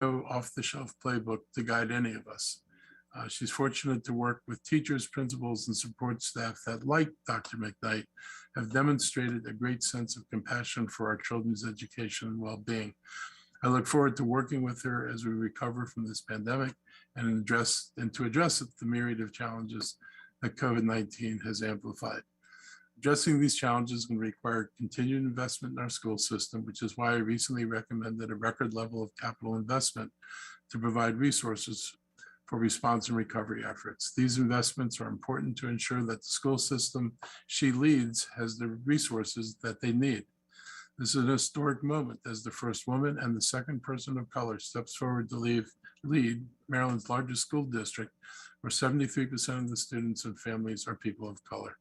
no off-the-shelf playbook to guide any of us. She's fortunate to work with teachers, principals, and support staff that, like Dr. McKnight, have demonstrated a great sense of compassion for our children's education and well-being. I look forward to working with her as we recover from this pandemic and to address the myriad of challenges that COVID-19 has amplified. Addressing these challenges can require continued investment in our school system, which is why I recently recommended a record level of capital investment to provide resources for response and recovery efforts. These investments are important to ensure that the school system she leads has the resources that they need. This is an historic moment as the first woman and the second person of color steps forward to lead Maryland's largest school district, where 73% of the students and families are people of color.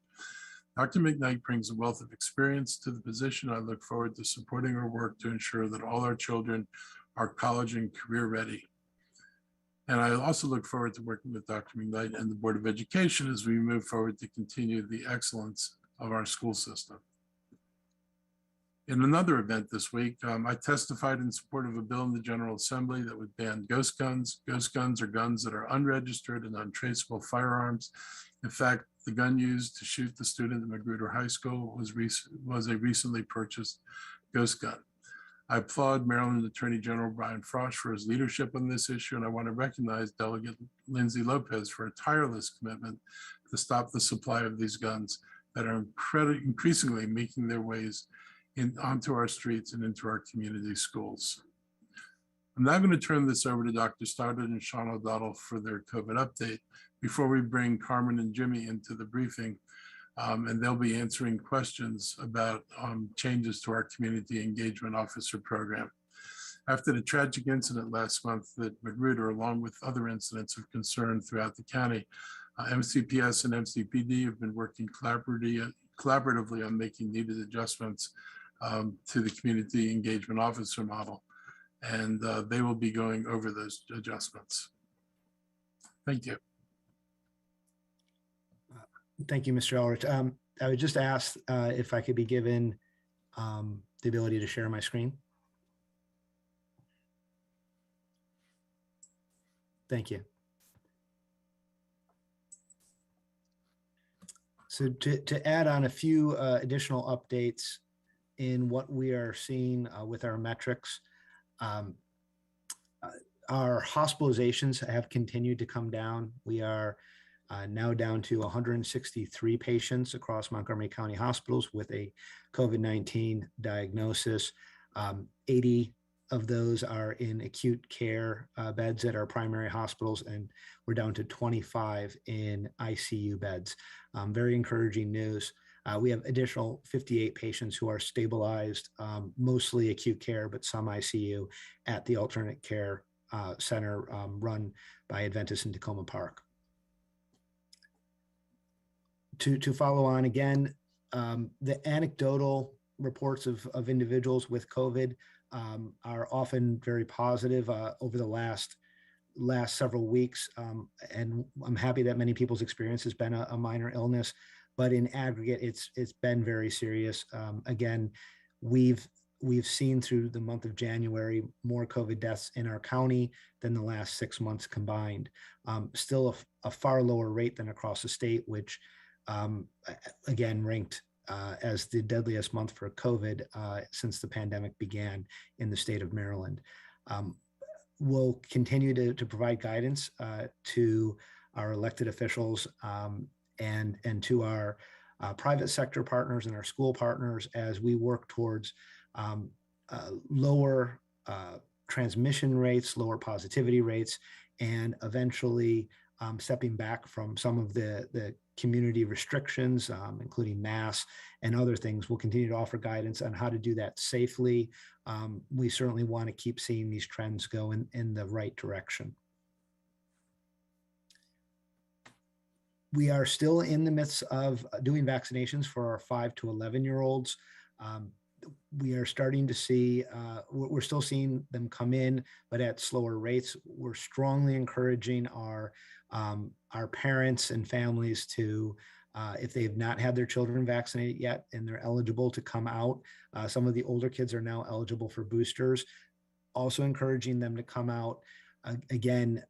Dr. McKnight brings a wealth of experience to the position. I look forward to supporting her work to ensure that all our children are college and career ready. And I also look forward to working with Dr. McKnight and the Board of Education as we move forward to continue the excellence of our school system. In another event this week, I testified in support of a bill in the General Assembly that would ban ghost guns. Ghost guns are guns that are unregistered and untraceable firearms. In fact, the gun used to shoot the student at Magruder High School was a recently purchased ghost gun. I applaud Maryland Attorney General Brian Frosh for his leadership on this issue, and I want to recognize Delegate Lindsay Lopez for a tireless commitment to stop the supply of these guns that are increasingly making their ways onto our streets and into our community schools. I'm now going to turn this over to Dr. Stoddard and Sean O'Donnell for their COVID update before we bring Carmen and Jimmy into the briefing. And they'll be answering questions about changes to our community engagement officer program. After the tragic incident last month at Magruder, along with other incidents of concern throughout the county, MCPS and MCPD have been working collaboratively on making needed adjustments to the community engagement officer model. And they will be going over those adjustments. Thank you. Thank you, Mr. Ulrich. I would just ask if I could be given the ability to share my screen. Thank you. So to add on a few additional updates in what we are seeing with our metrics, our hospitalizations have continued to come down. We are now down to 163 patients across Montgomery County hospitals with a COVID-19 diagnosis. 80 of those are in acute care beds at our primary hospitals, and we're down to 25 in ICU beds. Very encouraging news. We have additional 58 patients who are stabilized, mostly acute care, but some ICU at the alternate care center run by Adventist in Tacoma Park. To follow on again, the anecdotal reports of individuals with COVID are often very positive over the last several weeks. And I'm happy that many people's experience has been a minor illness, but in aggregate, it's been very serious. Again, we've seen through the month of January more COVID deaths in our county than the last 6 months combined. Still a far lower rate than across the state, which again ranked as the deadliest month for COVID since the pandemic began in the state of Maryland. We'll continue to provide guidance to our elected officials and to our private sector partners and our school partners as we work towards lower transmission rates, lower positivity rates, and eventually stepping back from some of the community restrictions, including masks and other things. We'll continue to offer guidance on how to do that safely. We certainly want to keep seeing these trends go in the right direction. We are still in the midst of doing vaccinations for our 5 to 11-year-olds. We are starting to see, we're still seeing them come in, but at slower rates. We're strongly encouraging our parents and families to, if they have not had their children vaccinated yet and they're eligible to come out. Some of the older kids are now eligible for boosters. Also encouraging them to come out. Again,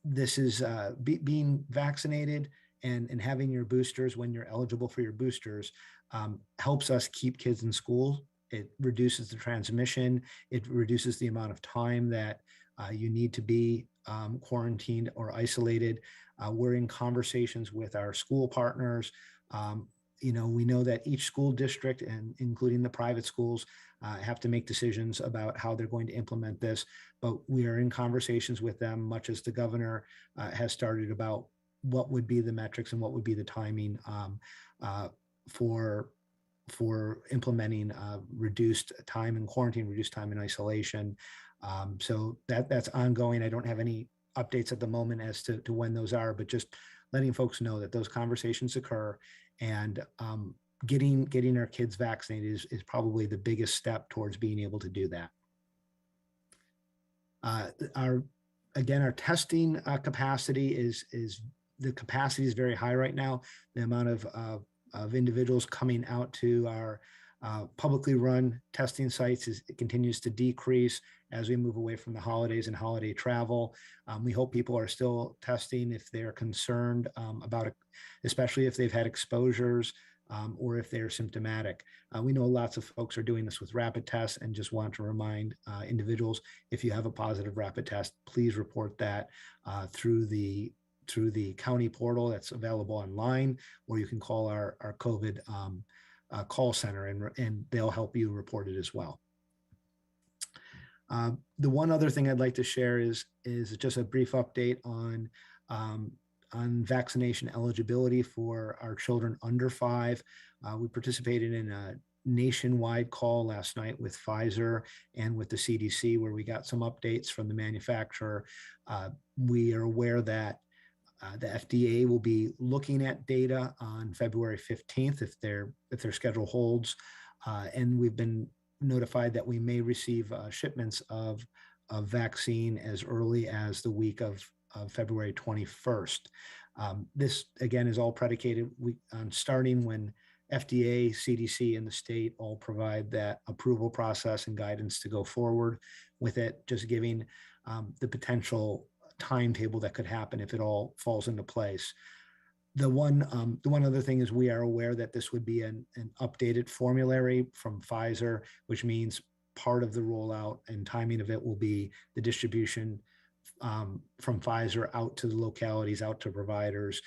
this is being vaccinated and having your boosters when you're eligible for your boosters helps us keep kids in school. It reduces the transmission. It reduces the amount of time that you need to be quarantined or isolated. We're in conversations with our school partners. We know that each school district, and including the private schools, have to make decisions about how they're going to implement this. But we are in conversations with them, much as the governor has started, about what would be the metrics and what would be the timing for implementing reduced time in quarantine, reduced time in isolation. So that's ongoing. I don't have any updates at the moment as to when those are, but just letting folks know that those conversations occur, and getting our kids vaccinated is probably the biggest step towards being able to do that. Our testing capacity is very high right now. The amount of individuals coming out to our publicly run testing sites it continues to decrease as we move away from the holidays and holiday travel. We hope people are still testing if they're concerned about it, especially if they've had exposures or if they're symptomatic. We know lots of folks are doing this with rapid tests, and just want to remind individuals, if you have a positive rapid test, please report that through the county portal that's available online, or you can call our COVID call center, and they'll help you report it as well. The one other thing I'd like to share is just a brief update on vaccination eligibility for our children under 5. We participated in a nationwide call last night with Pfizer and with the CDC, where we got some updates from the manufacturer. We are aware that the FDA will be looking at data on February 15th if their schedule holds, and we've been notified that we may receive shipments of vaccine as early as the week of February 21st. This again is all predicated on starting when FDA, CDC, and the state all provide that approval process and guidance to go forward with it, just giving the potential timetable that could happen if it all falls into place. The one other thing is, we are aware that this would be an updated formulary from Pfizer, which means part of the rollout and timing of it will be the distribution from Pfizer out to the localities, out to providers,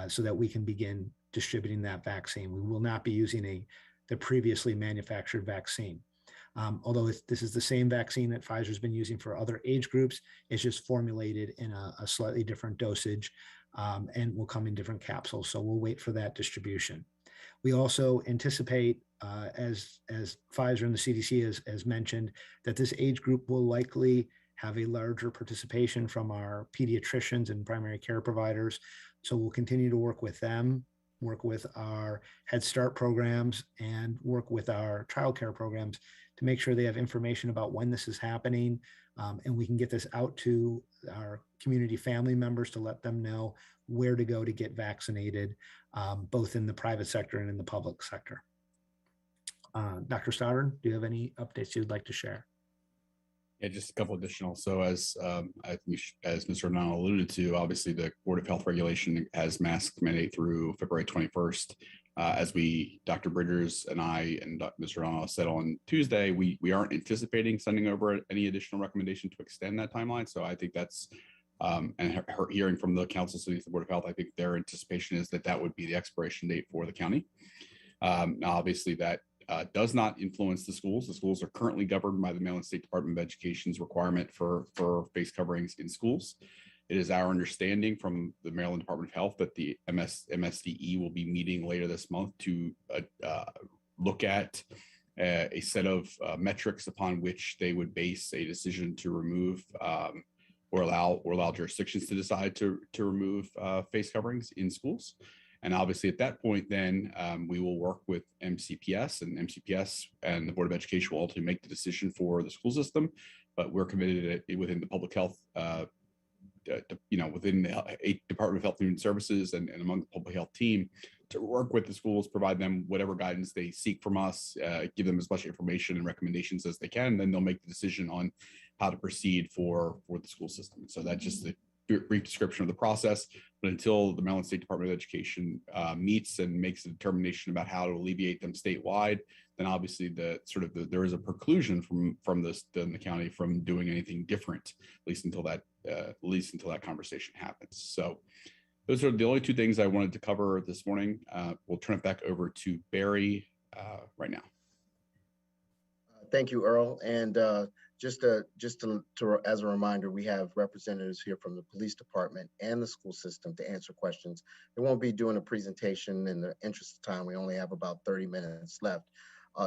so that we can begin distributing that vaccine. We will not be using the previously manufactured vaccine. Although this is the same vaccine that Pfizer's been using for other age groups, it's just formulated in a slightly different dosage, and will come in different capsules. So we'll wait for that distribution. We also anticipate, as Pfizer and the CDC has mentioned, that this age group will likely have a larger participation from our pediatricians and primary care providers. So we'll continue to work with them, work with our Head Start programs, and work with our childcare programs to make sure they have information about when this is happening, and we can get this out to our community family members to let them know where to go to get vaccinated, both in the private sector and in the public sector. Dr. Stoddard, do you have any updates you'd like to share? Yeah, just a couple additional. So as Mr. O'Donnell alluded to, obviously the Board of Health Regulation has mask mandate through February 21st. As Dr. Bridgers and I and Mr. O'Donnell said on Tuesday, we aren't anticipating sending over any additional recommendation to extend that timeline. So I think that's, and hearing from the Council of Cities, the Board of Health, I think their anticipation is that would be the expiration date for the county. Now, obviously that does not influence the schools. The schools are currently governed by the Maryland State Department of Education's requirement for face coverings in schools. It is our understanding from the Maryland Department of Health that the MSDE will be meeting later this month to look at a set of metrics upon which they would base a decision to remove or allow jurisdictions to decide to remove face coverings in schools. And obviously at that point, then we will work with MCPS, and MCPS and the Board of Education will ultimately make the decision for the school system. But we're committed within the public health, within the Department of Health and Human Services and among the public health team to work with the schools, provide them whatever guidance they seek from us, give them as much information and recommendations as they can. Then they'll make the decision on how to proceed for the school system. So that's just the brief description of the process. But until the Maryland State Department of Education meets and makes a determination about how to alleviate them statewide, then obviously there is a preclusion from the county from doing anything different, at least until that conversation happens. So those are the only two things I wanted to cover this morning. We'll turn it back over to Barry right now. Thank you, Earl. And just to as a reminder, we have representatives here from the police department and the school system to answer questions. They won't be doing a presentation in the interest of time. We only have about 30 minutes left.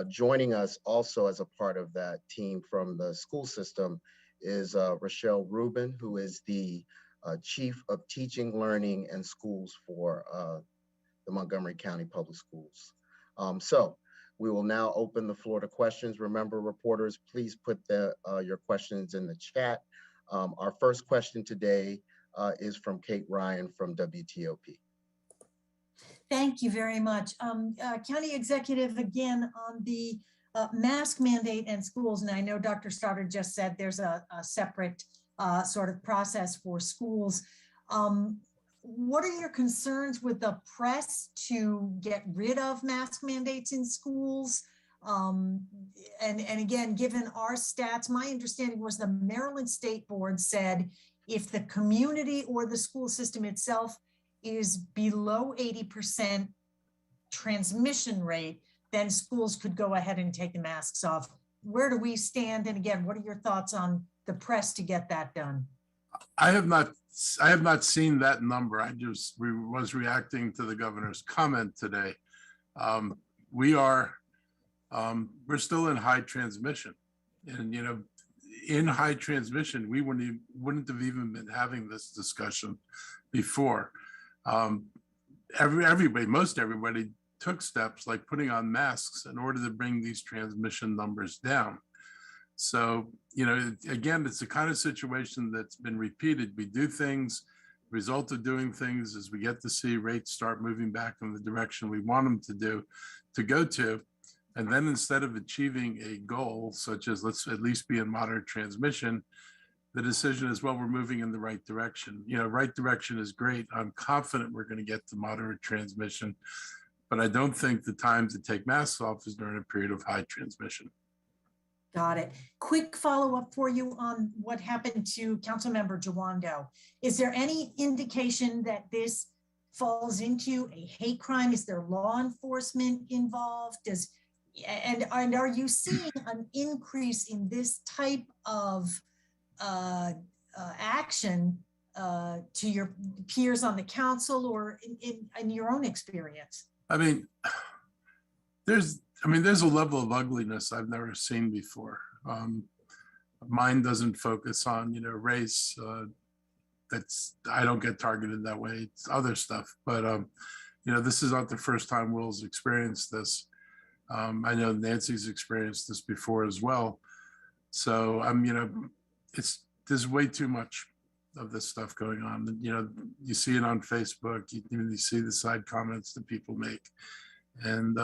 Joining us also as a part of that team from the school system is Rochelle Rubin, who is the Chief of Teaching, Learning, and Schools for the Montgomery County Public Schools. So we will now open the floor to questions. Remember, reporters, please put your questions in the chat. Our first question today is from Kate Ryan from WTOP. Thank you very much. County Executive, again, on the mask mandate and schools, and I know Dr. Stoddard just said there's a separate sort of process for schools. What are your concerns with the press to get rid of mask mandates in schools? And again, given our stats, my understanding was the Maryland State Board said if the community or the school system itself is below 80% transmission rate, then schools could go ahead and take the masks off. Where do we stand? And again, what are your thoughts on the press to get that done? I have not seen that number. Was reacting to the governor's comment today. We're still in high transmission, and in high transmission, we wouldn't have even been having this discussion before. Most everybody took steps like putting on masks in order to bring these transmission numbers down. So, again, it's the kind of situation that's been repeated. We do things, result of doing things is we get to see rates start moving back in the direction we want them to go to. And then instead of achieving a goal, such as let's at least be in moderate transmission, the decision is, well, we're moving in the right direction. Right direction is great. I'm confident we're going to get to moderate transmission, but I don't think the time to take masks off is during a period of high transmission. Got it. Quick follow-up for you on what happened to Councilmember Jawando. Is there any indication that this falls into a hate crime? Is there law enforcement involved? And are you seeing an increase in this type of action to your peers on the council or in your own experience? There's a level of ugliness I've never seen before. Mine doesn't focus on, race. I don't get targeted that way. It's other stuff. But, this is not the first time Will's experienced this. I know Nancy's experienced this before as well. So, there's way too much of this stuff going on. You see it on Facebook, you see the side comments that people make. And,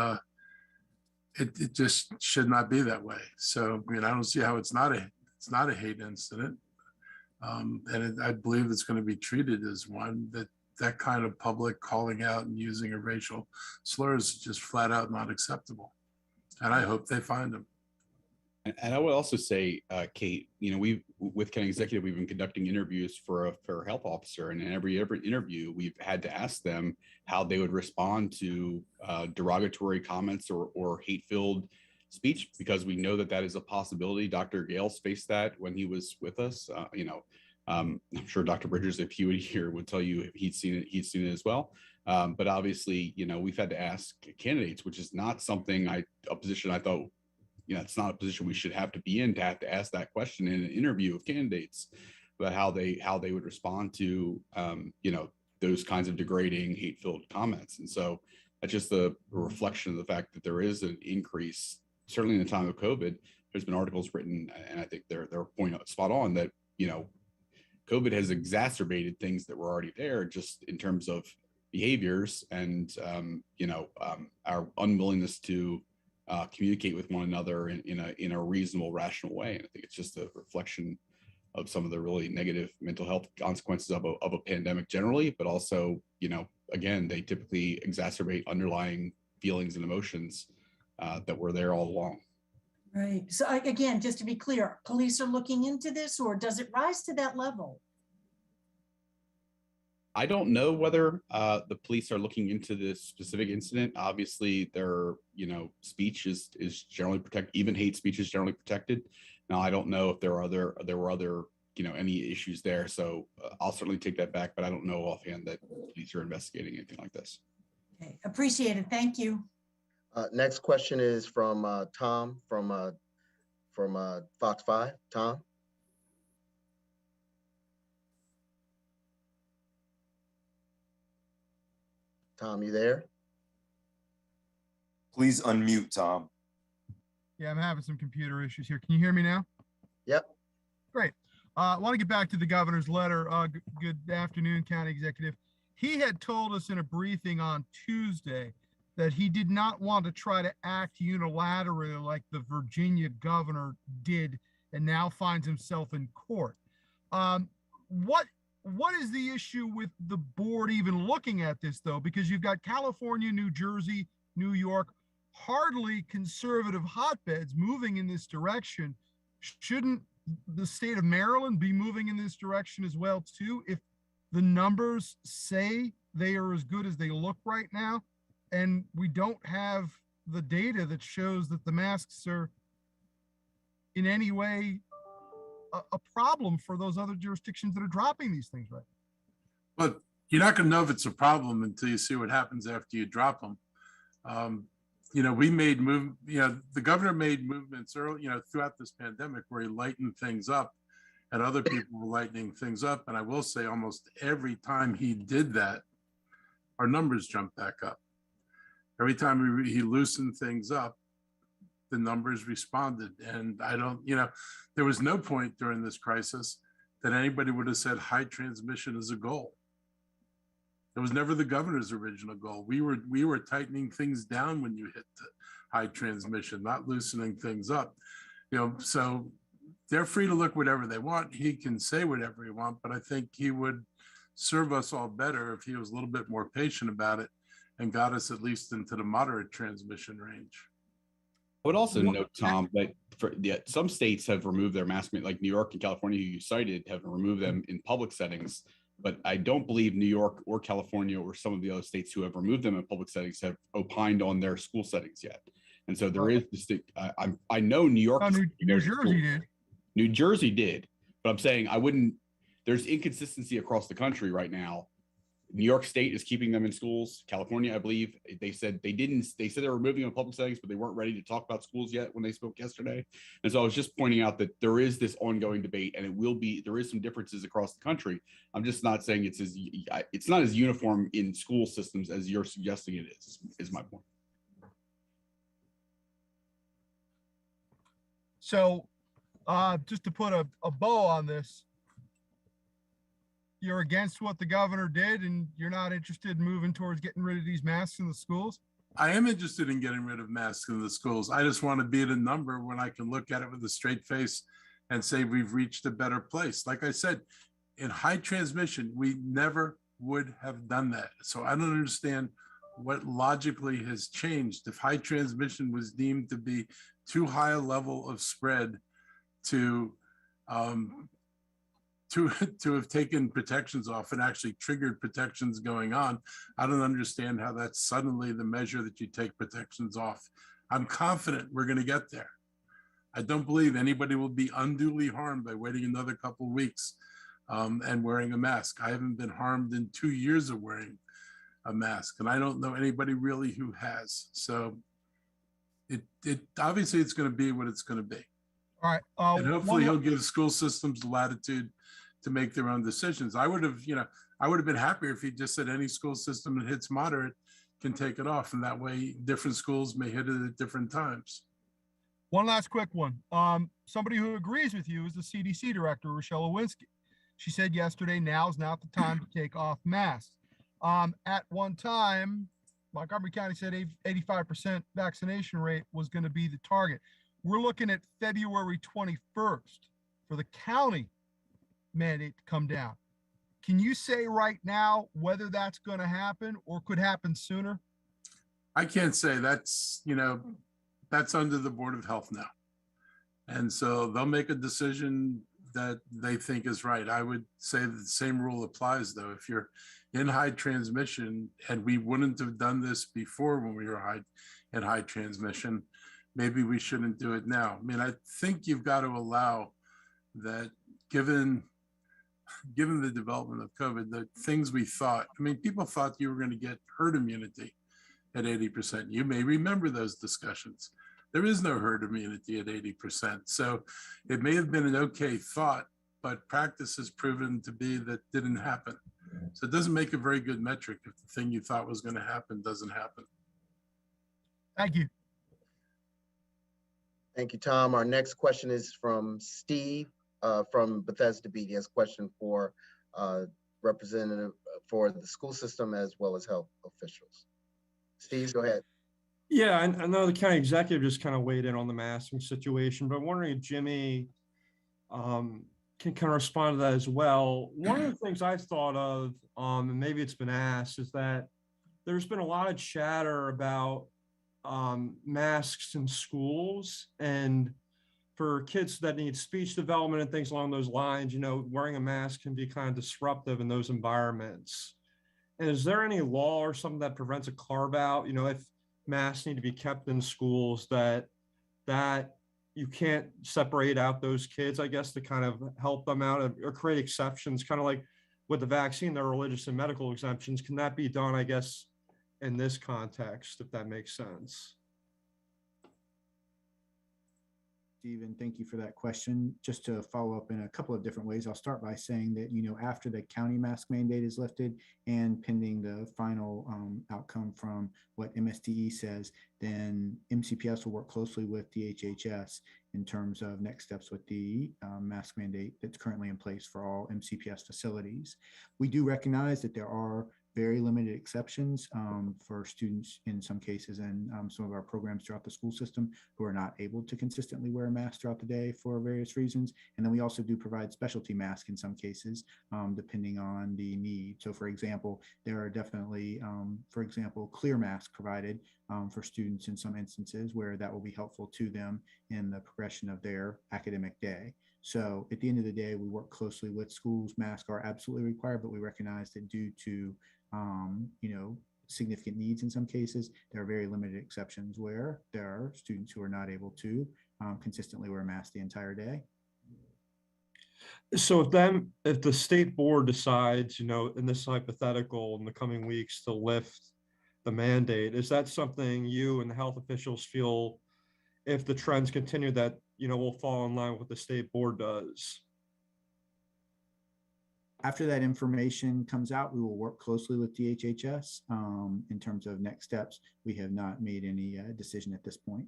it just should not be that way. So, I don't see how it's not a hate incident. And I believe it's going to be treated as one that kind of public calling out and using a racial slur is just flat out not acceptable. And I hope they find them. And I would also say, Kate, with county executive, we've been conducting interviews for a health officer, and in every interview, we've had to ask them how they would respond to derogatory comments or hate-filled speech, because we know that is a possibility. Dr. Gales faced that when he was with us. I'm sure Dr. Bridges, if he would here, would tell you he'd seen it as well. But obviously, we've had to ask candidates, which is not something a position I thought. It's not a position we should have to be in to have to ask that question in an interview of candidates about how they would respond to, those kinds of degrading, hate-filled comments. And so that's just a reflection of the fact that there is an increase, certainly in the time of COVID. There's been articles written, and I think they're pointing spot on that, COVID has exacerbated things that were already there, just in terms of behaviors and, our unwillingness to communicate with one another in a reasonable, rational way. And I think it's just a reflection of some of the really negative mental health consequences of a pandemic generally, but also, again, they typically exacerbate underlying feelings and emotions that were there all along. Right. So again, just to be clear, police are looking into this, or does it rise to that level? I don't know whether the police are looking into this specific incident. Obviously, their speech is generally protected. Even hate speech is generally protected. Now, I don't know if there were other any issues there. So I'll certainly take that back, but I don't know offhand that police are investigating anything like this. Okay, appreciate it. Thank you. Next question is from Tom from Fox 5. Tom. Tom, you there? Please unmute, Tom. Yeah, I'm having some computer issues here. Can you hear me now? Yep. Great. I want to get back to the governor's letter. Good afternoon, County Executive. He had told us in a briefing on Tuesday that he did not want to try to act unilaterally like the Virginia governor did and now finds himself in court. What is the issue with the board even looking at this, though? Because you've got California, New Jersey, New York, hardly conservative hotbeds moving in this direction. Shouldn't the state of Maryland be moving in this direction as well, too, if the numbers say they are as good as they look right now, and we don't have the data that shows that the masks are in any way a problem for those other jurisdictions that are dropping these things right now? But you're not going to know if it's a problem until you see what happens after you drop them. The governor made movements early, throughout this pandemic where he lightened things up and other people were lightening things up. And I will say almost every time he did that, our numbers jumped back up. Every time he loosened things up, the numbers responded. And there was no point during this crisis that anybody would have said high transmission is a goal. It was never the governor's original goal. We were tightening things down when you hit the high transmission, not loosening things up. So they're free to look whatever they want. He can say whatever he wants, but I think he would serve us all better if he was a little bit more patient about it and got us at least into the moderate transmission range. I would also note, Tom, that some states have removed their mask mandate, like New York and California, who you cited, have removed them in public settings. But I don't believe New York or California or some of the other states who have removed them in public settings have opined on their school settings yet. And so there is distinct. I know New York, New Jersey did. New Jersey did, but I'm saying I wouldn't. There's inconsistency across the country right now. New York State is keeping them in schools. California, I believe, they said they didn't. They said they were removing them in public settings, but they weren't ready to talk about schools yet when they spoke yesterday. And so I was just pointing out that there is this ongoing debate, and there is some differences across the country. I'm just not saying it's not as uniform in school systems as you're suggesting it is my point. So just to put a bow on this, you're against what the governor did and you're not interested in moving towards getting rid of these masks in the schools? I am interested in getting rid of masks in the schools. I just want to be at a number when I can look at it with a straight face and say we've reached a better place. Like I said, in high transmission, we never would have done that. So I don't understand what logically has changed. If high transmission was deemed to be too high a level of spread to have taken protections off and actually triggered protections going on, I don't understand how that's suddenly the measure that you take protections off. I'm confident we're going to get there. I don't believe anybody will be unduly harmed by waiting another couple of weeks and wearing a mask. I haven't been harmed in 2 years of wearing a mask, and I don't know anybody really who has. So it obviously it's going to be what it's going to be. All right. And hopefully he'll give school systems the latitude to make their own decisions. I would have been happier if he just said any school system that hits moderate can take it off. And that way different schools may hit it at different times. One last quick one. Somebody who agrees with you is the CDC director, Rochelle Lewinsky. She said yesterday, now's not the time to take off masks. At one time, Montgomery County said 85% vaccination rate was going to be the target. We're looking at February 21st for the county mandate to come down. Can you say right now whether that's going to happen or could happen sooner? I can't say. That's, that's under the Board of Health now. And so they'll make a decision that they think is right. I would say that the same rule applies though. If you're in high transmission, and we wouldn't have done this before when we were in high transmission, maybe we shouldn't do it now. I mean, I think you've got to allow that, given the development of COVID, the things we thought, people thought you were going to get herd immunity at 80%. You may remember those discussions. There is no herd immunity at 80%. So it may have been an okay thought, but practice has proven to be that didn't happen. So it doesn't make a very good metric if the thing you thought was going to happen doesn't happen. Thank you. Thank you, Tom. Our next question is from Steve from Bethesda Beat. He has a question for representative for the school system as well as health officials. Steve, go ahead. Yeah, I know the county executive just kind of weighed in on the masking situation, but I'm wondering if Jimmy can kind of respond to that as well. One of the things I've thought of, and maybe it's been asked, is that there's been a lot of chatter about masks in schools, and for kids that need speech development and things along those lines, wearing a mask can be kind of disruptive in those environments. And is there any law or something that prevents a carve out, if masks need to be kept in schools, that you can't separate out those kids, I guess, to kind of help them out or create exceptions, kind of like with the vaccine, there are religious and medical exemptions. Can that be done, I guess, in this context, if that makes sense? Stephen, thank you for that question. Just to follow up in a couple of different ways, I'll start by saying that, after the county mask mandate is lifted and pending the final outcome from what MSDE says, then MCPS will work closely with DHHS in terms of next steps with the mask mandate that's currently in place for all MCPS facilities. We do recognize that there are very limited exceptions for students in some cases and some of our programs throughout the school system who are not able to consistently wear a mask throughout the day for various reasons. And then we also do provide specialty masks in some cases, depending on the need. So for example, there are definitely, clear masks provided for students in some instances where that will be helpful to them in the progression of their academic day. So at the end of the day, we work closely with schools. Masks are absolutely required, but we recognize that due to significant needs in some cases, there are very limited exceptions where there are students who are not able to consistently wear a mask the entire day. So if the state board decides, in this hypothetical in the coming weeks to lift the mandate, is that something you and the health officials feel, if the trends continue, that will fall in line with what the state board does? After that information comes out, we will work closely with DHHS in terms of next steps. We have not made any decision at this point.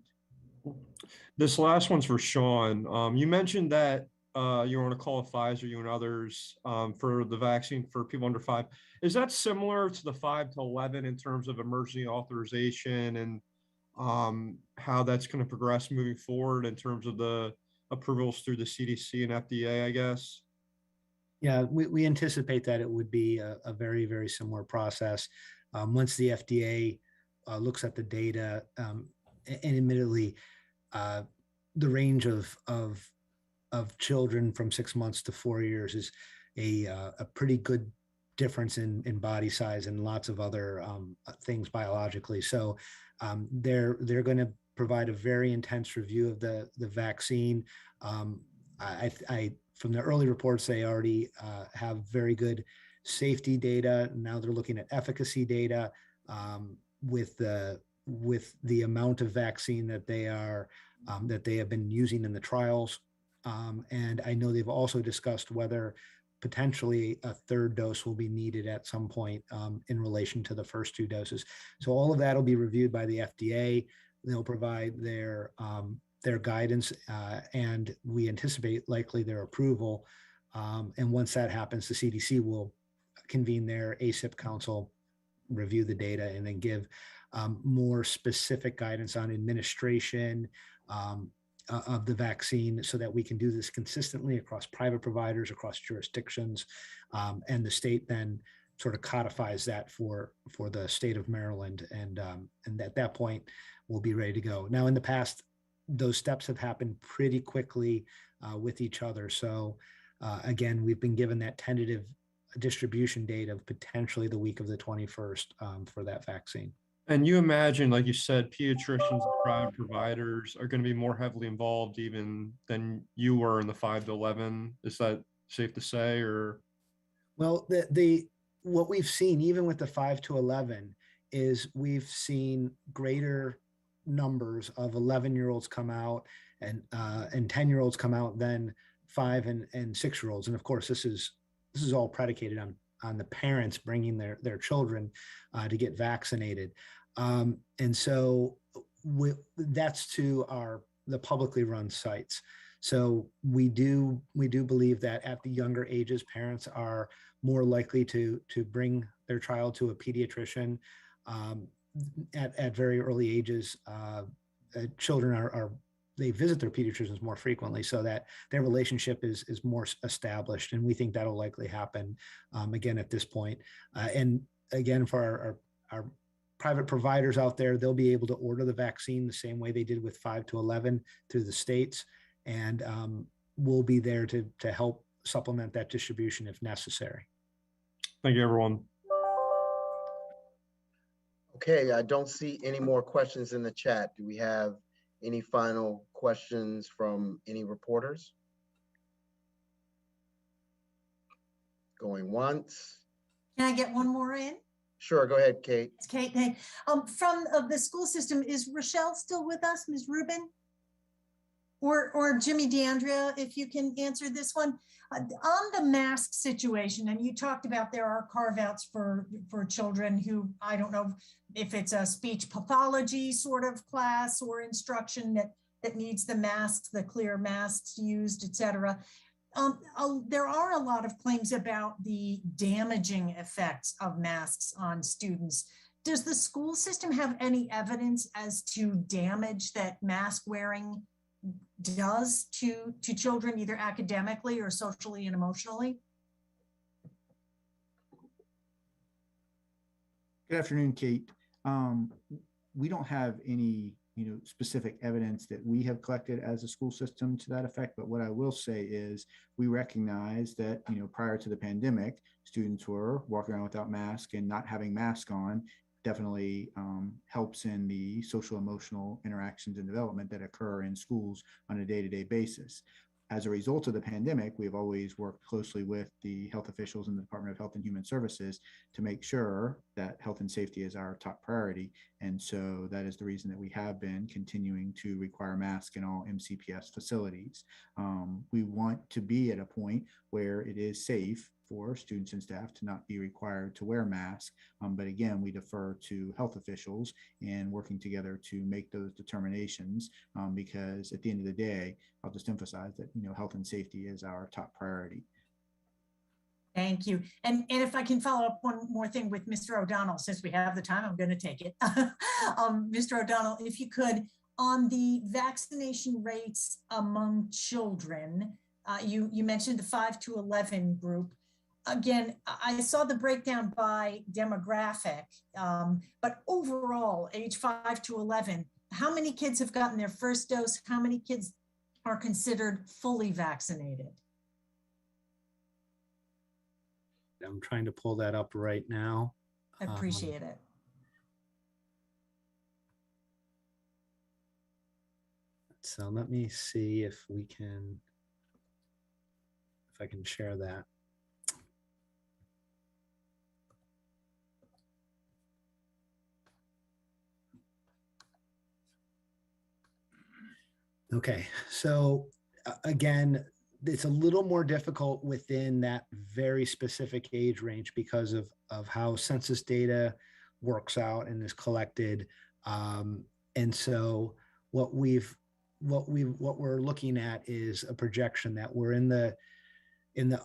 This last one's for Sean. You mentioned that you're on a call with Pfizer, you and others, for the vaccine for people under 5. Is that similar to the 5 to 11 in terms of emergency authorization and how that's going to progress moving forward in terms of the approvals through the CDC and FDA, I guess? Yeah, we anticipate that it would be a very, very similar process. Once the FDA looks at the data, and admittedly, the range of children from 6 months to 4 years is a pretty good difference in body size and lots of other things biologically. So they're going to provide a very intense review of the vaccine. From the early reports, they already have very good safety data. Now they're looking at efficacy data with the amount of vaccine that they have been using in the trials. And I know they've also discussed whether potentially a third dose will be needed at some point in relation to the first 2 doses. So all of that will be reviewed by the FDA. They'll provide their guidance, and we anticipate likely their approval. And once that happens, the CDC will convene their ACIP council review the data and then give more specific guidance on administration of the vaccine so that we can do this consistently across private providers, across jurisdictions. And the state then sort of codifies that for the state of Maryland. And at that point, we'll be ready to go. Now, in the past, those steps have happened pretty quickly with each other. So again, we've been given that tentative distribution date of potentially the week of the 21st for that vaccine. And you imagine, like you said, pediatricians and private providers are going to be more heavily involved even than you were in the 5 to 11. Is that safe to say, or? Well, what we've seen, even with the 5 to 11, is we've seen greater numbers of 11-year-olds come out and 10-year-olds come out than 5 and 6-year-olds. And of course, this is all predicated on the parents bringing their children to get vaccinated. And so that's to the publicly run sites. So we do believe that at the younger ages, parents are more likely to bring their child to a pediatrician. At very early ages, children they visit their pediatricians more frequently, so that their relationship is more established. And we think that'll likely happen again at this point. And again, for our private providers out there, they'll be able to order the vaccine the same way they did with 5 to 11 through the states. And we'll be there to help supplement that distribution if necessary. Thank you, everyone. Okay, I don't see any more questions in the chat. Do we have any final questions from any reporters? Going once. Can I get one more in? Sure, go ahead, Kate. It's Kate. Hey, from the school system, is Rochelle still with us, Ms. Rubin? Or Jimmy DeAndrea, if you can answer this one. On the mask situation, and you talked about there are carve-outs for children who, I don't know if it's a speech pathology sort of class or instruction that needs the masks, the clear masks used, et cetera. There are a lot of claims about the damaging effects of masks on students. Does the school system have any evidence as to damage that mask wearing does to children, either academically or socially and emotionally? Good afternoon, Kate. We don't have any, specific evidence that we have collected as a school system to that effect. But what I will say is we recognize that, prior to the pandemic, students were walking around without masks, and not having masks on definitely helps in the social emotional interactions and development that occur in schools on a day-to-day basis. As a result of the pandemic, we've always worked closely with the health officials in the Department of Health and Human Services to make sure that health and safety is our top priority. And so that is the reason that we have been continuing to require masks in all MCPS facilities. We want to be at a point where it is safe for students and staff to not be required to wear masks. But again, we defer to health officials and working together to make those determinations, because at the end of the day, I'll just emphasize that, health and safety is our top priority. Thank you. And if I can follow up one more thing with Mr. O'Donnell, since we have the time, I'm going to take it. Mr. O'Donnell, if you could, on the vaccination rates among children, you mentioned the 5 to 11 group. Again, I saw the breakdown by demographic, but overall, age 5 to 11, how many kids have gotten their first dose? How many kids are considered fully vaccinated? I'm trying to pull that up right now. I appreciate it. So let me see if I can share that. Okay, so again, it's a little more difficult within that very specific age range because of how census data works out and is collected. And so what we're looking at is a projection that we're in the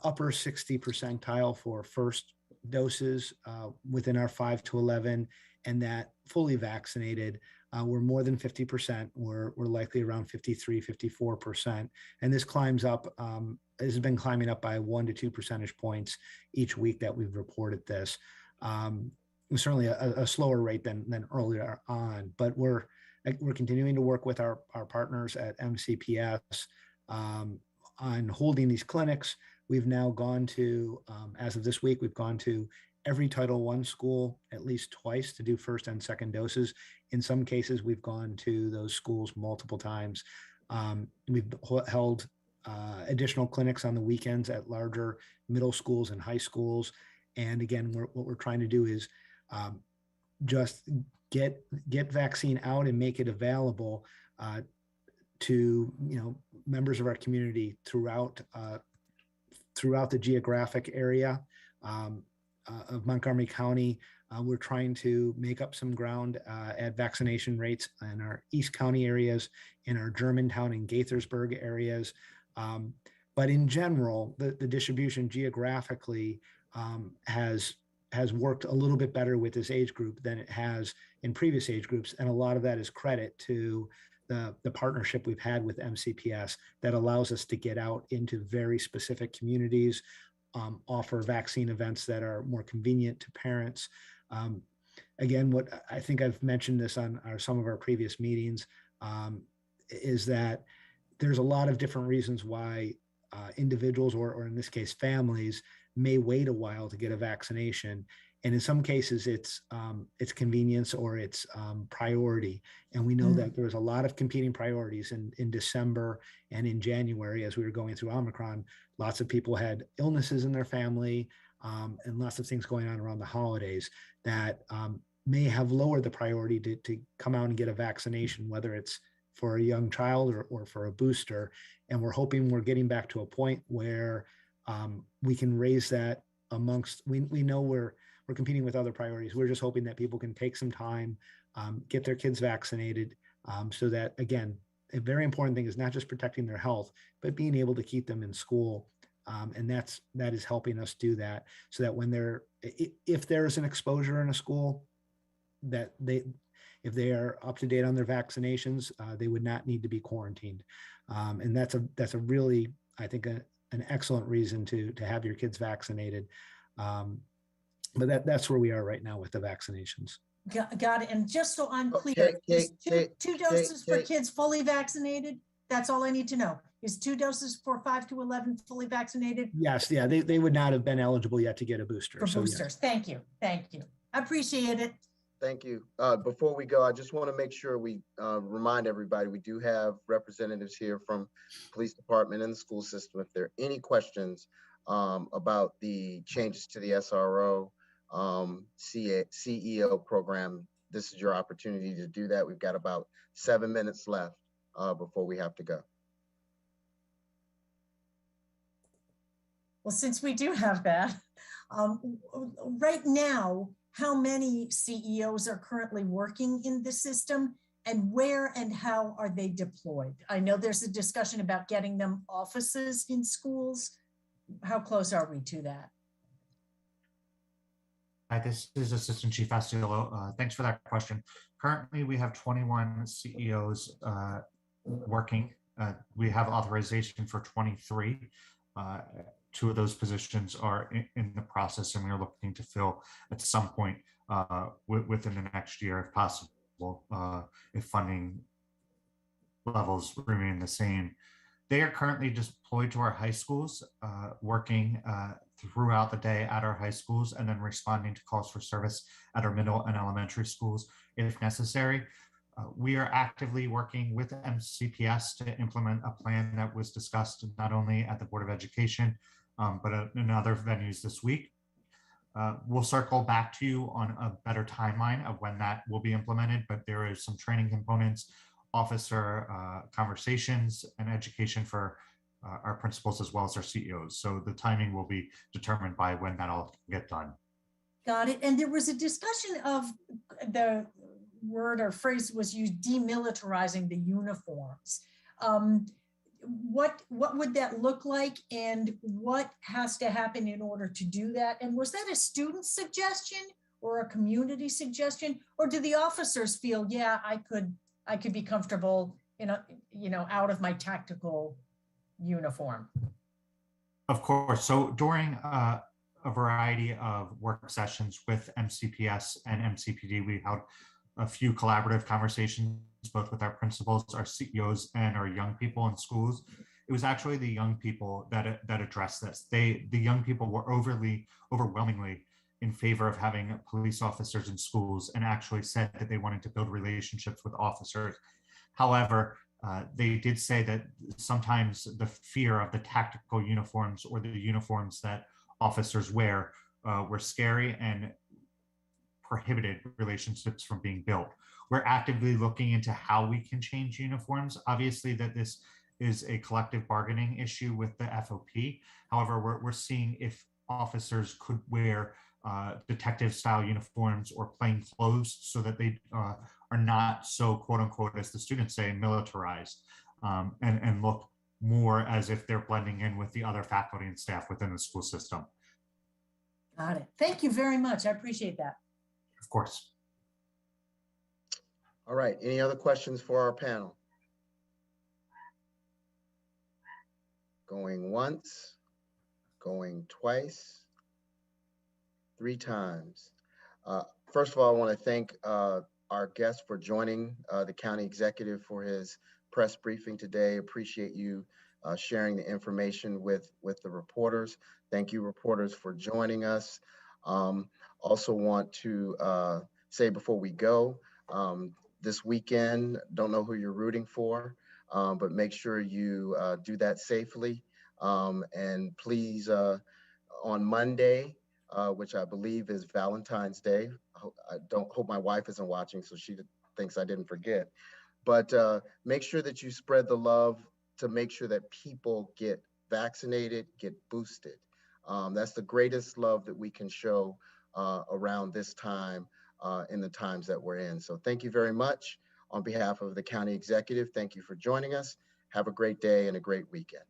upper 60 percentile for first doses within our 5 to 11, and that fully vaccinated, we're more than 50%. We're likely around 53, 54%. And this climbs up, this has been climbing up by 1 to 2 percentage points each week that we've reported this. Certainly a slower rate than earlier on, but we're continuing to work with our partners at MCPS on holding these clinics. We've now gone to, as of this week, we've gone to every Title I school at least twice to do first and second doses. In some cases, we've gone to those schools multiple times. We've held additional clinics on the weekends at larger middle schools and high schools. And again, what we're trying to do is just get vaccine out and make it available to members of our community throughout the geographic area of Montgomery County. We're trying to make up some ground at vaccination rates in our East County areas, in our Germantown and Gaithersburg areas. But in general, the distribution geographically has worked a little bit better with this age group than it has in previous age groups. And a lot of that is credit to the partnership we've had with MCPS that allows us to get out into very specific communities, offer vaccine events that are more convenient to parents. Again, what I think I've mentioned this on some of our previous meetings is that there's a lot of different reasons why individuals, or in this case, families, may wait a while to get a vaccination. And in some cases, it's convenience or it's priority. And we know that there's a lot of competing priorities in December and in January as we were going through Omicron. Lots of people had illnesses in their family and lots of things going on around the holidays that may have lowered the priority to come out and get a vaccination, whether it's for a young child or for a booster. And we're hoping we're getting back to a point where we can raise that amongst, we know we're competing with other priorities. We're just hoping that people can take some time, get their kids vaccinated so that, again, a very important thing is not just protecting their health, but being able to keep them in school. And that is helping us do that so that when if there's an exposure in a school, that if they are up to date on their vaccinations, they would not need to be quarantined. And that's a really, I think, an excellent reason to have your kids vaccinated. But that's where we are right now with the vaccinations. Got it. And just so I'm clear, is two doses for kids fully vaccinated? That's all I need to know. Is 2 doses for 5 to 11 fully vaccinated? Yes. Yeah. They would not have been eligible yet to get a booster. For boosters. Yes. Thank you. Thank you. I appreciate it. Thank you. Before we go, I just want to make sure we remind everybody, we do have representatives here from police department and the school system. If there are any questions about the changes to the SRO CEO program, this is your opportunity to do that. We've got about 7 minutes left before we have to go. Well, since we do have that, right now, how many CEOs are currently working in the system, and where and how are they deployed? I know there's a discussion about getting them offices in schools. How close are we to that? Hi, this is Assistant Chief Astiolo. Thanks for that question. Currently, we have 21 CEOs working. We have authorization for 23. 2 of those positions are in the process, and we are looking to fill at some point within the next year, if possible, if funding levels remain the same. They are currently deployed to our high schools, working throughout the day at our high schools, and then responding to calls for service at our middle and elementary schools if necessary. We are actively working with MCPS to implement a plan that was discussed not only at the Board of Education, but in other venues this week. We'll circle back to you on a better timeline of when that will be implemented, but there is some training components, officer conversations, and education for our principals as well as our CEOs. So the timing will be determined by when that all can get done. Got it. And there was a discussion of the word or phrase was used, demilitarizing the uniforms. what would that look like, and what has to happen in order to do that? And was that a student suggestion or a community suggestion, or do the officers feel, yeah, I could be comfortable in a, out of my tactical uniform? Of course. So during a variety of work sessions with MCPS and MCPD, we held a few collaborative conversations, both with our principals, our CEOs, and our young people in schools. It was actually the young people that addressed this. The young people were overwhelmingly in favor of having police officers in schools, and actually said that they wanted to build relationships with officers. However, they did say that sometimes the fear of the tactical uniforms or the uniforms that officers wear were scary and prohibited relationships from being built. We're actively looking into how we can change uniforms. Obviously, that this is a collective bargaining issue with the FOP. However, we're seeing if officers could wear detective style uniforms or plain clothes so that they are not so, quote unquote, as the students say, militarized, and look more as if they're blending in with the other faculty and staff within the school system. Got it. Thank you very much. I appreciate that. Of course. All right, any other questions for our panel? Going once, going twice, 3 times. First of all, I want to thank our guest for joining the county executive for his press briefing today. Appreciate you sharing the information with the reporters. Thank you, reporters, for joining us. Also want to say before we go, this weekend, don't know who you're rooting for, but make sure you do that safely. And please, on Monday, which I believe is Valentine's Day, I don't hope my wife isn't watching so she thinks I didn't forget, but make sure that you spread the love to make sure that people get vaccinated, get boosted. That's the greatest love that we can show around this time in the times that we're in. So thank you very much. On behalf of the county executive, thank you for joining us. Have a great day and a great weekend.